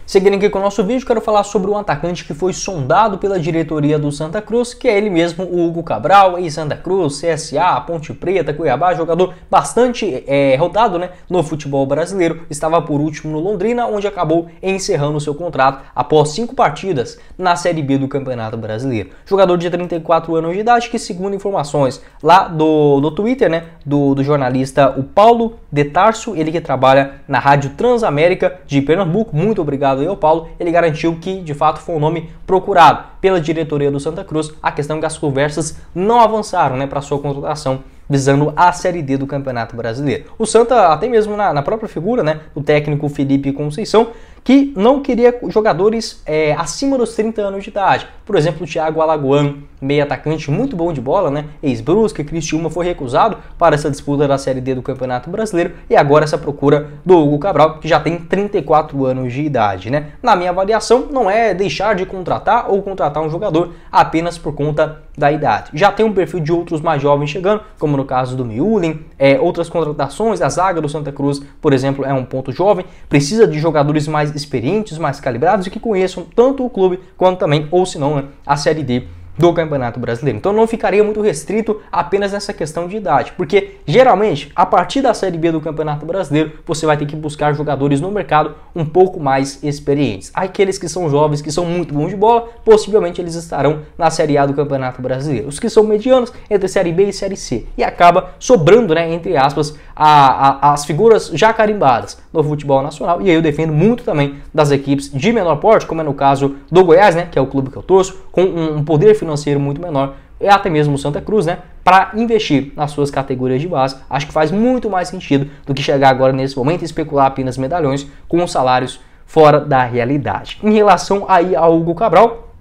Seguindo aqui com o nosso vídeo, quero falar sobre um atacante que foi sondado pela diretoria do Santa Cruz, que é ele mesmo, o Hugo Cabral, ex-Santa Cruz, CSA, Ponte Preta, Cuiabá, jogador bastante rodado, né, no futebol brasileiro. Estava por último no Londrina, onde acabou encerrando o seu contrato após 5 partidas na Série B do Campeonato Brasileiro. Jogador de 34 anos de idade, que segundo informações lá do Twitter, né, do jornalista o Paulo de Tarso, ele que trabalha na Rádio Transamérica de Pernambuco, muito obrigado aí ao Paulo, ele garantiu que de fato foi um nome procurado pela diretoria do Santa Cruz. A questão é que as conversas não avançaram, né, para sua contratação visando a Série D do Campeonato Brasileiro. O Santa, até mesmo na própria figura, né, o técnico Felipe Conceição, que não queria jogadores acima dos 30 anos de idade. Por exemplo, o Thiago Alagoano, meio atacante muito bom de bola, né, ex-Brusque, Criciúma, foi recusado para essa disputa da Série D do Campeonato Brasileiro, e agora essa procura do Hugo Cabral, que já tem 34 anos de idade, né. Na minha avaliação, não é deixar de contratar ou contratar um jogador apenas por conta da idade. Já tem um perfil de outros mais jovens chegando, como no caso do Miúlen, outras contratações, a zaga do Santa Cruz, por exemplo, é um ponto jovem, precisa de jogadores mais experientes, mais calibrados e que conheçam tanto o clube quanto também, ou se não, né, a Série D do Campeonato Brasileiro. Então não ficaria muito restrito apenas nessa questão de idade, porque geralmente a partir da Série B do Campeonato Brasileiro você vai ter que buscar jogadores no mercado um pouco mais experientes. Aqueles que são jovens, que são muito bons de bola, possivelmente eles estarão na Série A do Campeonato Brasileiro. Os que são medianos, entre Série B e Série C. E acaba sobrando, né, entre aspas, as figuras já carimbadas no futebol nacional. E aí eu defendo muito também das equipes de menor porte, como é no caso do Goiás, né, que é o clube que eu torço, com um poder financeiro muito menor, e até mesmo o Santa Cruz, né, para investir nas suas categorias de base. Acho que faz muito mais sentido do que chegar agora nesse momento e especular apenas medalhões com salários fora da realidade. Em relação aí ao Hugo Cabral,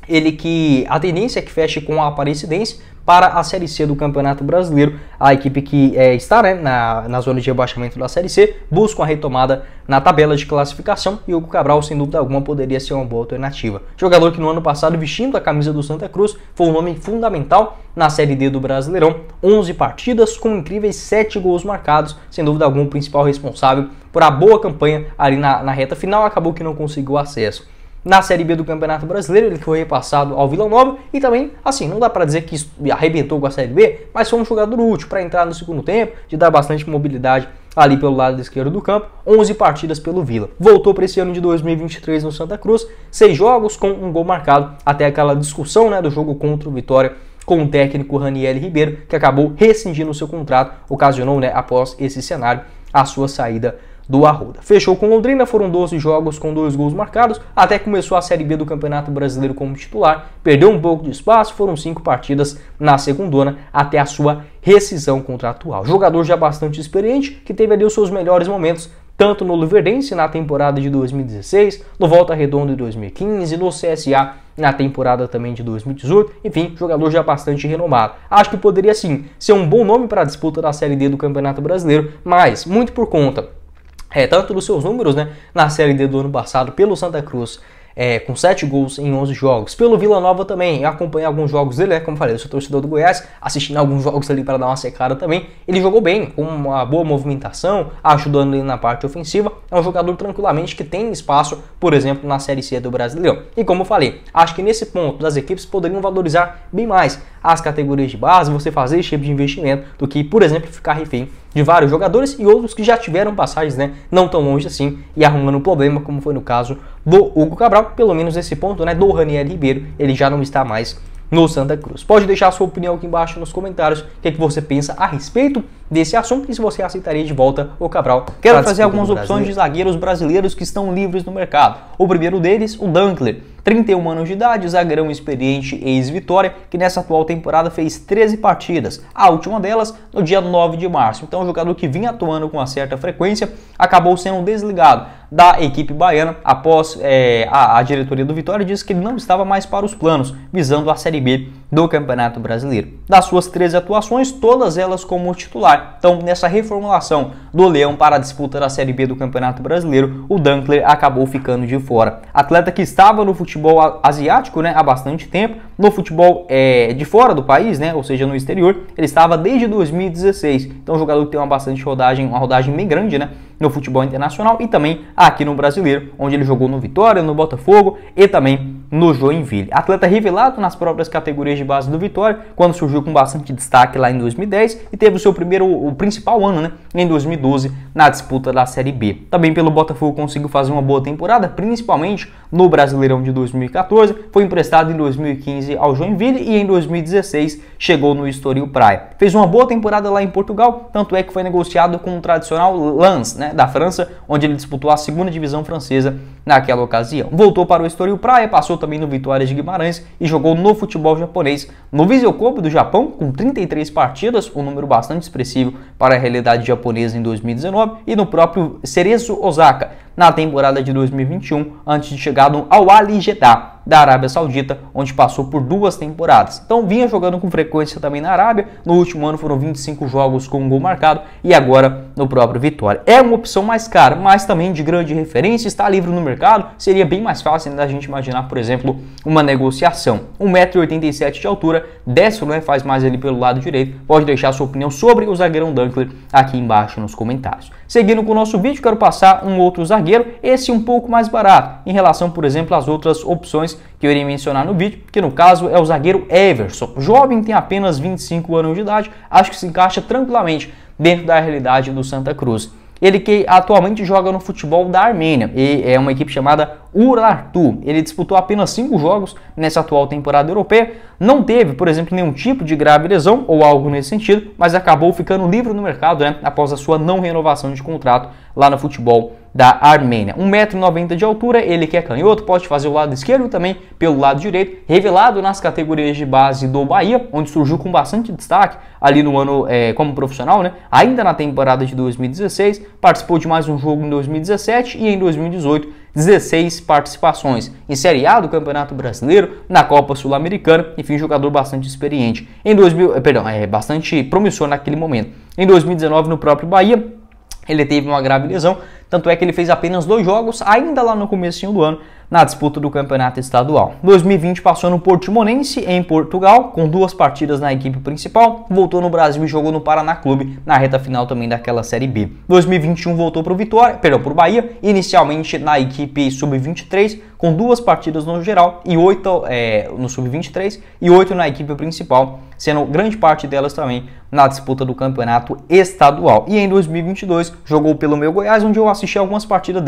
ele que a tendência é que feche com a Aparecidense para a Série C do Campeonato Brasileiro. A equipe que está, né, na zona de rebaixamento da Série C busca uma retomada na tabela de classificação, e o Hugo Cabral, sem dúvida alguma, poderia ser uma boa alternativa. Jogador que no ano passado, vestindo a camisa do Santa Cruz, foi um nome fundamental na Série D do Brasileirão. 11 partidas com incríveis 7 gols marcados, sem dúvida alguma o principal responsável por a boa campanha ali na reta final. Acabou que não conseguiu acesso na Série B do Campeonato Brasileiro. Ele foi repassado ao Vila Nova e também, assim, não dá para dizer que isso arrebentou com a Série B, mas foi um jogador útil para entrar no segundo tempo, de dar bastante mobilidade ali pelo lado esquerdo do campo. 11 partidas pelo Vila. Voltou para esse ano de 2023 no Santa Cruz, 6 jogos com um gol marcado, até aquela discussão, né, do jogo contra o Vitória com o técnico Raniel Ribeiro, que acabou rescindindo o seu contrato, ocasionou, né, após esse cenário, a sua saída do Arruda. Fechou com Londrina, foram 12 jogos com 2 gols marcados, até começou a Série B do Campeonato Brasileiro como titular, perdeu um pouco de espaço, foram 5 partidas na segundona até a sua rescisão contratual. Jogador já bastante experiente, que teve ali os seus melhores momentos, tanto no Luverdense na temporada de 2016, no Volta Redonda de 2015, no CSA na temporada também de 2018, enfim, jogador já bastante renomado. Acho que poderia sim ser um bom nome para a disputa da Série D do Campeonato Brasileiro, mas muito por conta tanto dos seus números, né, na Série D do ano passado pelo Santa Cruz, com 7 gols em 11 jogos. Pelo Vila Nova também, eu acompanhei alguns jogos dele, como falei, eu sou torcedor do Goiás, assistindo alguns jogos ali para dar uma secada também. Ele jogou bem, com uma boa movimentação, ajudando ele na parte ofensiva. É um jogador tranquilamente que tem espaço, por exemplo, na Série C do Brasileirão. E como eu falei, acho que nesse ponto das equipes poderiam valorizar bem mais as categorias de base, você fazer esse tipo de investimento, do que, por exemplo, ficar refém de vários jogadores e outros que já tiveram passagens, né, não tão longe assim, e arrumando um problema, como foi no caso do Hugo Cabral. Pelo menos nesse ponto, né, do Raniel Ribeiro, ele já não está mais no Santa Cruz. Pode deixar a sua opinião aqui embaixo nos comentários, o que você pensa a respeito desse assunto e se você aceitaria de volta o Cabral. Quero trazer algumas opções de zagueiros brasileiros que estão livres no mercado. O primeiro deles, o Dankler, 31 anos de idade, zagueirão experiente, ex-Vitória, que nessa atual temporada fez 13 partidas, a última delas no dia 9 de março. Então, um jogador que vinha atuando com uma certa frequência, acabou sendo desligado da equipe baiana após a diretoria do Vitória disse que ele não estava mais para os planos, visando a Série B do Campeonato Brasileiro. Das suas 13 atuações, todas elas como titular. Então, nessa reformulação do Leão para a disputa da Série B do Campeonato Brasileiro, o Dankler acabou ficando de fora. Atleta que estava no futebol asiático, né, há bastante tempo, no futebol de fora do país, né, ou seja, no exterior, ele estava desde 2016. Então, um jogador que tem uma rodagem bem grande, né, no futebol internacional e também aqui no Brasileiro, onde ele jogou no Vitória, no Botafogo e também no Joinville. Atleta revelado nas próprias categorias de base do Vitória, quando surgiu com bastante destaque lá em 2010 e teve o principal ano, né, em 2012, na disputa da Série B. Também pelo Botafogo conseguiu fazer uma boa temporada, principalmente no Brasileirão de 2014, foi emprestado em 2015 ao Joinville e em 2016 chegou no Estoril Praia. Fez uma boa temporada lá em Portugal, tanto é que foi negociado com o tradicional Lens, né, da França, onde ele disputou a segunda divisão francesa naquela ocasião. Voltou para o Estoril Praia, passou também no Vitória de Guimarães e jogou no futebol japonês, no Vissel Kobe do Japão, com 33 partidas, um número bastante expressivo para a realidade japonesa em 2019, e no próprio Cerezo Osaka, na temporada de 2021, antes de chegar no Al-Ahly Jeddah, da Arábia Saudita, onde passou por 2 temporadas. Então vinha jogando com frequência também na Arábia, no último ano foram 25 jogos com um gol marcado e agora no próprio Vitória. É uma opção mais cara, mas também de grande referência, está livre no mercado, seria bem mais fácil da gente imaginar, por exemplo, uma negociação. 1,87 m de altura, destro, né, faz mais ali pelo lado direito, pode deixar sua opinião sobre o zagueirão Dunkler aqui embaixo nos comentários. Seguindo com o nosso vídeo, quero passar um outro zagueiro, esse um pouco mais barato, em relação, por exemplo, às outras opções que eu irei mencionar no vídeo, que no caso é o zagueiro Everson. Jovem, tem apenas 25 anos de idade, acho que se encaixa tranquilamente dentro da realidade do Santa Cruz. Ele que atualmente joga no futebol da Armênia, e é uma equipe chamada Urartu. Ele disputou apenas 5 jogos nessa atual temporada europeia, não teve, por exemplo, nenhum tipo de grave lesão ou algo nesse sentido, mas acabou ficando livre no mercado, né, após a sua não renovação de contrato lá no futebol da Armênia. 1,90 m de altura, ele que é canhoto, pode fazer o lado esquerdo e também pelo lado direito, revelado nas categorias de base do Bahia, onde surgiu com bastante destaque ali no ano como profissional, né? Ainda na temporada de 2016, participou de mais um jogo em 2017 e em 2018, 16 participações em Série A do Campeonato Brasileiro, na Copa Sul-Americana, enfim, jogador bastante experiente. Bastante promissor naquele momento. Em 2019, no próprio Bahia, ele teve uma grave lesão, tanto é que ele fez apenas 2 jogos, ainda lá no comecinho do ano, na disputa do campeonato estadual. 2020 passou no Portimonense, em Portugal, com 2 partidas na equipe principal, voltou no Brasil e jogou no Paraná Clube, na reta final também daquela Série B. 2021 voltou para o Bahia, inicialmente na equipe Sub-23, com 2 partidas no geral, e 8 no Sub-23 e 8 na equipe principal, sendo grande parte delas também na disputa do campeonato estadual. E em 2022 jogou pelo meu Goiás, onde eu assisti algumas partidas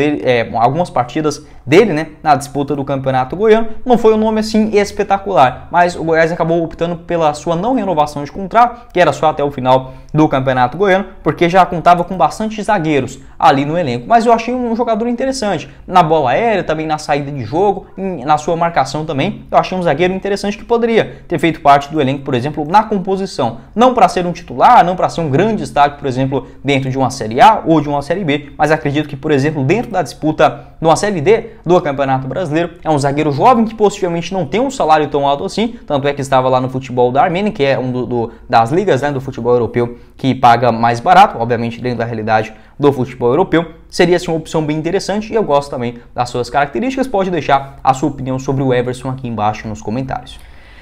dele, né, na disputa do campeonato goiano. Não foi um nome assim espetacular, mas o Goiás acabou optando pela sua não renovação de contrato, que era só até o final do campeonato goiano, porque já contava com bastante zagueiros ali no elenco. Mas eu achei um jogador interessante na bola aérea, também na saída de jogo, na sua marcação também. Eu achei um zagueiro interessante que poderia ter feito parte do elenco, por exemplo, na composição. Não para ser um titular, não para ser um grande destaque, por exemplo, dentro de uma Série A ou de uma Série B, mas acredito que, por exemplo, dentro da disputa de uma Série D do Campeonato Brasileiro, é um zagueiro jovem que possivelmente não tem um salário tão alto assim, tanto é que estava lá no futebol da Armênia, que é das ligas, né, do futebol europeu que paga mais barato, obviamente dentro da realidade do futebol europeu. Seria assim, uma opção bem interessante e eu gosto também das suas características. Pode deixar a sua opinião sobre o Everson aqui embaixo nos comentários.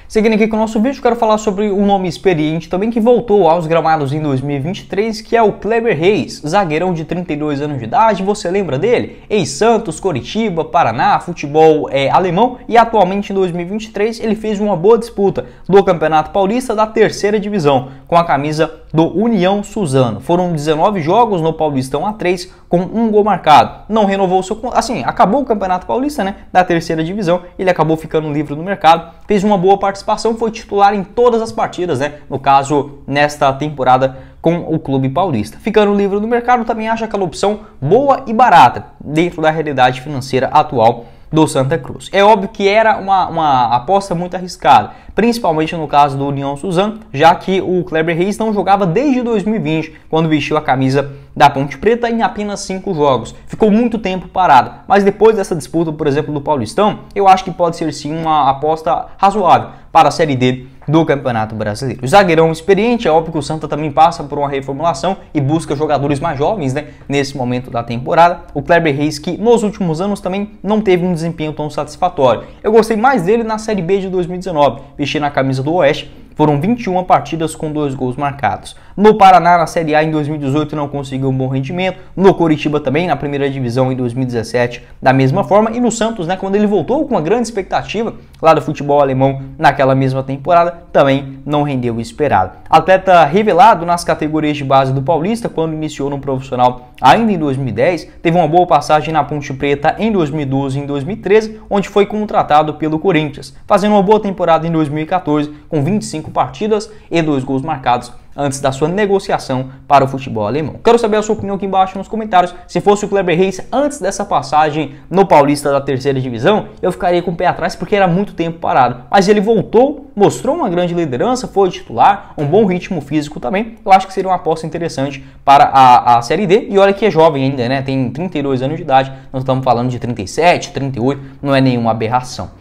Seguindo aqui com o nosso vídeo, quero falar sobre um nome experiente também que voltou aos gramados em 2023, que é o Kleber Reis, zagueirão de 32 anos de idade. Você lembra dele? Ex-Santos, Coritiba, Paraná, futebol alemão, e atualmente em 2023 ele fez uma boa disputa do Campeonato Paulista da 3ª divisão com a camisa do União Suzano. Foram 19 jogos no Paulistão A3 com 1 gol marcado. Não renovou o seu... Assim, acabou o Campeonato Paulista, né, da 3ª divisão, ele acabou ficando livre no mercado, fez uma boa participação, foi titular em todas as partidas, né, no caso, nesta temporada com o clube paulista. Ficando livre no mercado, também acho aquela opção boa e barata dentro da realidade financeira atual do Santa Cruz. É óbvio que era uma aposta muito arriscada, principalmente no caso do União Suzano, já que o Kleber Reis não jogava desde 2020, quando vestiu a camisa da Ponte Preta, em apenas 5 jogos. Ficou muito tempo parado, mas depois dessa disputa, por exemplo, do Paulistão, eu acho que pode ser sim uma aposta razoável para a Série D do Campeonato Brasileiro. O zagueirão experiente, é óbvio que o Santa também passa por uma reformulação e busca jogadores mais jovens, né, nesse momento da temporada. O Kleber Reis, que nos últimos anos também não teve um desempenho tão satisfatório. Eu gostei mais dele na Série B de 2019, vestindo a camisa do Oeste, foram 21 partidas com 2 gols marcados. No Paraná, na Série A, em 2018, não conseguiu um bom rendimento. No Coritiba também, na primeira divisão, em 2017, da mesma forma. E no Santos, né, quando ele voltou com uma grande expectativa lá do futebol alemão naquela mesma temporada, também não rendeu o esperado. Atleta revelado nas categorias de base do Paulista, quando iniciou no profissional ainda em 2010, teve uma boa passagem na Ponte Preta em 2012 e em 2013, onde foi contratado pelo Corinthians, fazendo uma boa temporada em 2014, com 25 partidas e 2 gols marcados, antes da sua negociação para o futebol alemão. Quero saber a sua opinião aqui embaixo nos comentários. Se fosse o Kleber Reis antes dessa passagem no Paulista da terceira divisão, eu ficaria com o pé atrás porque era muito tempo parado. Mas ele voltou, mostrou uma grande liderança, foi titular, um bom ritmo físico também. Eu acho que seria uma aposta interessante para a Série D. E olha que é jovem ainda, né? Tem 32 anos de idade, nós estamos falando de 37, 38, não é nenhuma aberração.